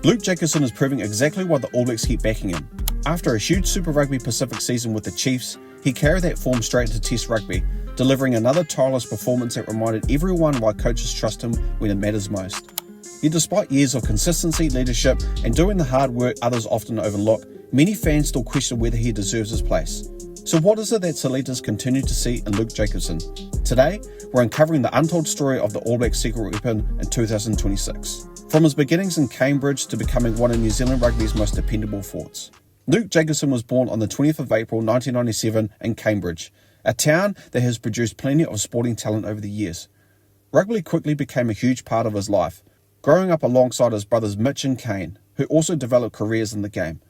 Luke Jacobson is proving exactly why the All Blacks keep backing him. After a huge Super Rugby Pacific season with the Chiefs, he carried that form straight into Test rugby, delivering another tireless performance that reminded everyone why coaches trust him when it matters most. Yet despite years of consistency, leadership, and doing the hard work others often overlook, many fans still question whether he deserves his place. So what is it that Selectors continue to see in Luke Jacobson? Today, we're uncovering the untold story of the All Blacks secret weapon in 2026. From his beginnings in Cambridge to becoming one of New Zealand rugby's most dependable forwards. Luke Jacobson was born on the 20th of April 1997 in Cambridge, a town that has produced plenty of sporting talent over the years. Rugby quickly became a huge part of his life, growing up alongside his brothers Mitch and Kane, who also developed careers in the game.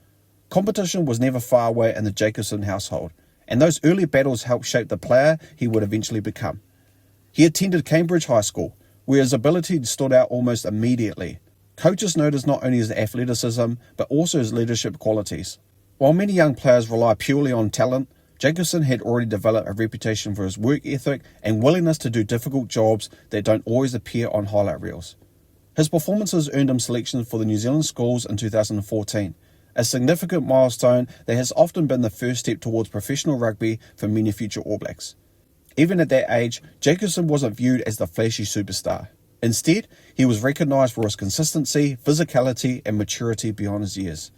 Competition was never far away in the Jacobson household, and those early battles helped shape the player he would eventually become. He attended Cambridge High School, where his ability stood out almost immediately. Coaches noticed not only his athleticism, but also his leadership qualities. While many young players rely purely on talent, Jacobson had already developed a reputation for his work ethic and willingness to do difficult jobs that don't always appear on highlight reels. His performances earned him selection for the New Zealand schools in 2014, a significant milestone that has often been the first step towards professional rugby for many future All Blacks. Even at that age, Jacobson wasn't viewed as the flashy superstar. Instead, he was recognised for his consistency, physicality and maturity beyond his years.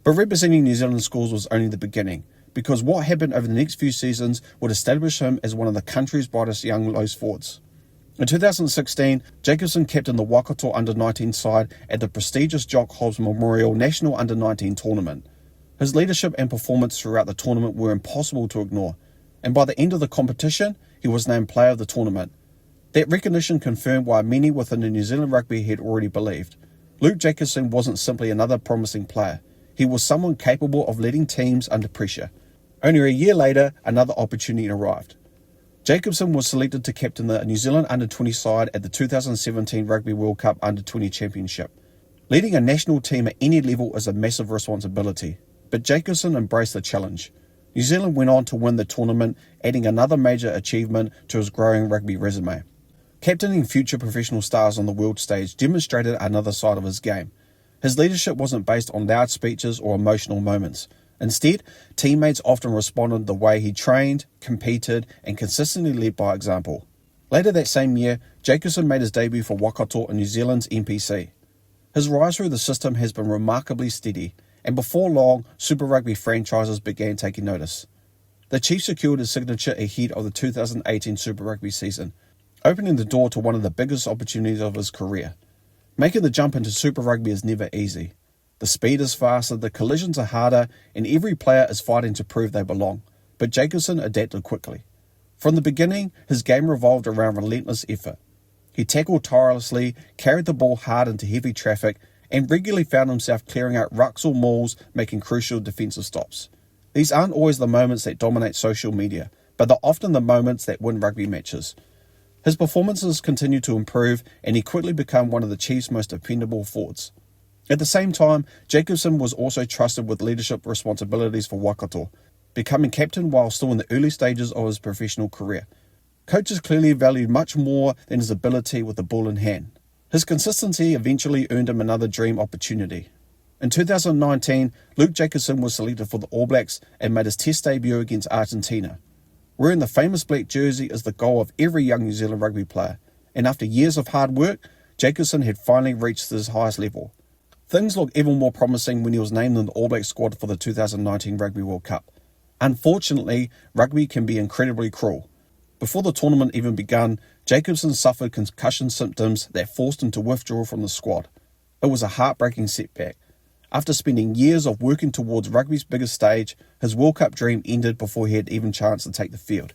But representing New Zealand schools was only the beginning, because what happened over the next few seasons would establish him as one of the country's brightest young loose forwards. In 2016, Jacobson captained the Waikato Under-19 side at the prestigious Jock Hobbs Memorial National Under-19 tournament. His leadership and performance throughout the tournament were impossible to ignore, and by the end of the competition, he was named Player of the Tournament. That recognition confirmed why many within the New Zealand rugby had already believed. Luke Jacobson wasn't simply another promising player. He was someone capable of leading teams under pressure. Only a year later, another opportunity arrived. Jacobson was selected to captain the New Zealand Under-20 side at the 2017 Rugby World Cup Under-20 Championship. Leading a national team at any level is a massive responsibility, but Jacobson embraced the challenge. New Zealand went on to win the tournament, adding another major achievement to his growing rugby resume. Captaining future professional stars on the world stage demonstrated another side of his game. His leadership wasn't based on loud speeches or emotional moments. Instead, teammates often responded the way he trained, competed, and consistently led by example. Later that same year, Jacobson made his debut for Waikato in New Zealand's NPC. His rise through the system has been remarkably steady, and before long, Super Rugby franchises began taking notice. The Chiefs secured his signature ahead of the 2018 Super Rugby season, opening the door to one of the biggest opportunities of his career. Making the jump into Super Rugby is never easy. The speed is faster, the collisions are harder, and every player is fighting to prove they belong. But Jacobson adapted quickly. From the beginning, his game revolved around relentless effort. He tackled tirelessly, carried the ball hard into heavy traffic, and regularly found himself clearing out rucks or mauls, making crucial defensive stops. These aren't always the moments that dominate social media, but they're often the moments that win rugby matches. His performances continued to improve, and he quickly became one of the Chiefs' most dependable forwards. At the same time, Jacobson was also trusted with leadership responsibilities for Waikato, becoming captain while still in the early stages of his professional career. Coaches clearly valued much more than his ability with the ball in hand. His consistency eventually earned him another dream opportunity. In 2019, Luke Jacobson was selected for the All Blacks and made his Test debut against Argentina. Wearing the famous black jersey is the goal of every young New Zealand rugby player, and after years of hard work, Jacobson had finally reached his highest level. Things looked even more promising when he was named in the All Blacks squad for the 2019 Rugby World Cup. Unfortunately, rugby can be incredibly cruel. Before the tournament even began, Jacobson suffered concussion symptoms that forced him to withdraw from the squad. It was a heartbreaking setback. After spending years of working towards rugby's biggest stage, his World Cup dream ended before he had even chance to take the field.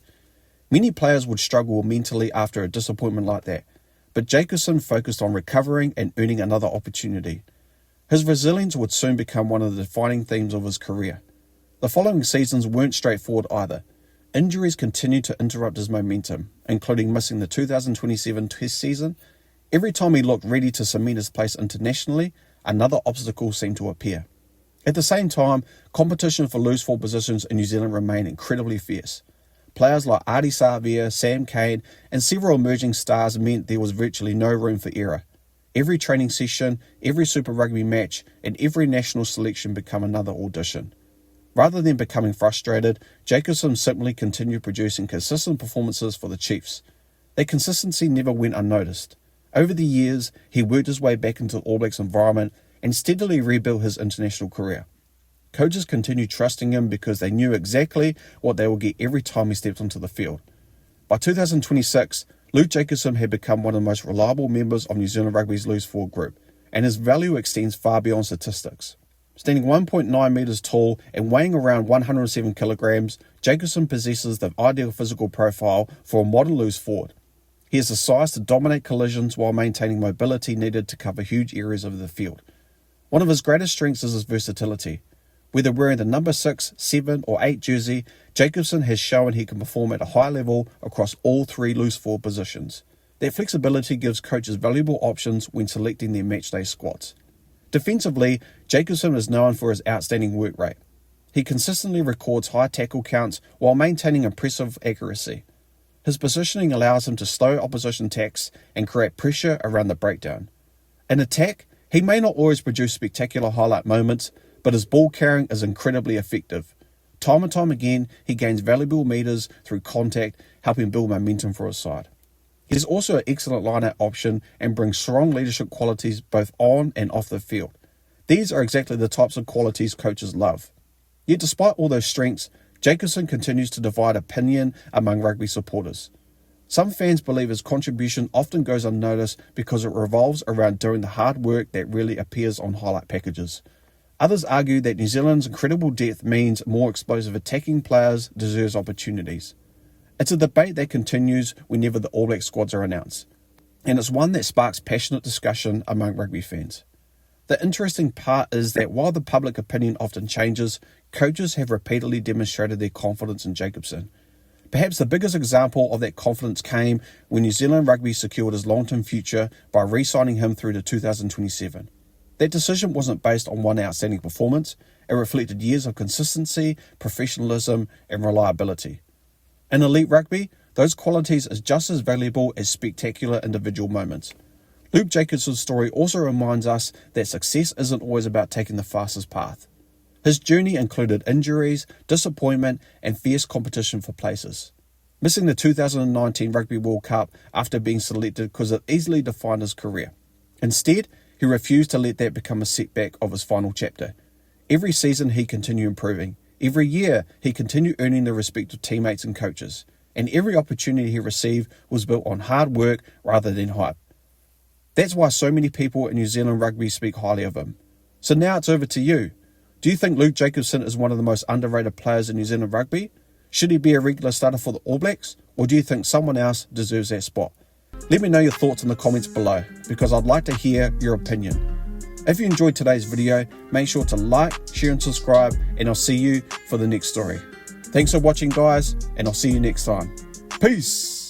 Many players would struggle mentally after a disappointment like that, but Jacobson focused on recovering and earning another opportunity. His resilience would soon become one of the defining themes of his career. The following seasons weren't straightforward either. Injuries continued to interrupt his momentum, including missing the 2027 Test season. Every time he looked ready to cement his place internationally, another obstacle seemed to appear. At the same time, competition for loose forward positions in New Zealand remained incredibly fierce. Players like Ardie Savea, Sam Cane, and several emerging stars meant there was virtually no room for error. Every training session, every Super Rugby match, and every national selection become another audition. Rather than becoming frustrated, Jacobson simply continued producing consistent performances for the Chiefs. That consistency never went unnoticed. Over the years, he worked his way back into the All Blacks environment and steadily rebuilt his international career. Coaches continued trusting him because they knew exactly what they would get every time he stepped onto the field. By 2026, Luke Jacobson had become one of the most reliable members of New Zealand Rugby's loose forward group, and his value extends far beyond statistics. Standing 1.9 metres tall and weighing around 107 kilograms, Jacobson possesses the ideal physical profile for a modern loose forward. He has the size to dominate collisions while maintaining mobility needed to cover huge areas of the field. One of his greatest strengths is his versatility. Whether wearing the number 6, 7 or 8 jersey, Jacobson has shown he can perform at a high level across all three loose forward positions. That flexibility gives coaches valuable options when selecting their matchday squads. Defensively, Jacobson is known for his outstanding work rate. He consistently records high tackle counts while maintaining impressive accuracy. His positioning allows him to slow opposition attacks and create pressure around the breakdown. In attack, he may not always produce spectacular highlight moments, but his ball carrying is incredibly effective. Time and time again, he gains valuable metres through contact, helping build momentum for his side. He is also an excellent line-out option and brings strong leadership qualities both on and off the field. These are exactly the types of qualities coaches love. Yet despite all those strengths, Jacobson continues to divide opinion among rugby supporters. Some fans believe his contribution often goes unnoticed because it revolves around doing the hard work that rarely appears on highlight packages. Others argue that New Zealand's incredible depth means more explosive attacking players deserves opportunities. It's a debate that continues whenever the All Black squads are announced, and it's one that sparks passionate discussion among rugby fans. The interesting part is that while the public opinion often changes, coaches have repeatedly demonstrated their confidence in Jacobson. Perhaps the biggest example of that confidence came when New Zealand Rugby secured his long-term future by re-signing him through to 2027. That decision wasn't based on one outstanding performance, it reflected years of consistency, professionalism, and reliability. In elite rugby, those qualities are just as valuable as spectacular individual moments. Luke Jacobson's story also reminds us that success isn't always about taking the fastest path. His journey included injuries, disappointment, and fierce competition for places. Missing the 2019 Rugby World Cup after being selected because it easily defined his career. Instead, he refused to let that become a setback of his final chapter. Every season he continued improving. Every year he continued earning the respect of teammates and coaches. And every opportunity he received was built on hard work rather than hype. That's why so many people in New Zealand Rugby speak highly of him. So now it's over to you. Do you think Luke Jacobson is one of the most underrated players in New Zealand Rugby? Should he be a regular starter for the All Blacks? Or do you think someone else deserves that spot? Let me know your thoughts in the comments below, because I'd like to hear your opinion. If you enjoyed today's video, make sure to like, share and subscribe, and I'll see you for the next story. Thanks for watching guys, and I'll see you next time. Peace!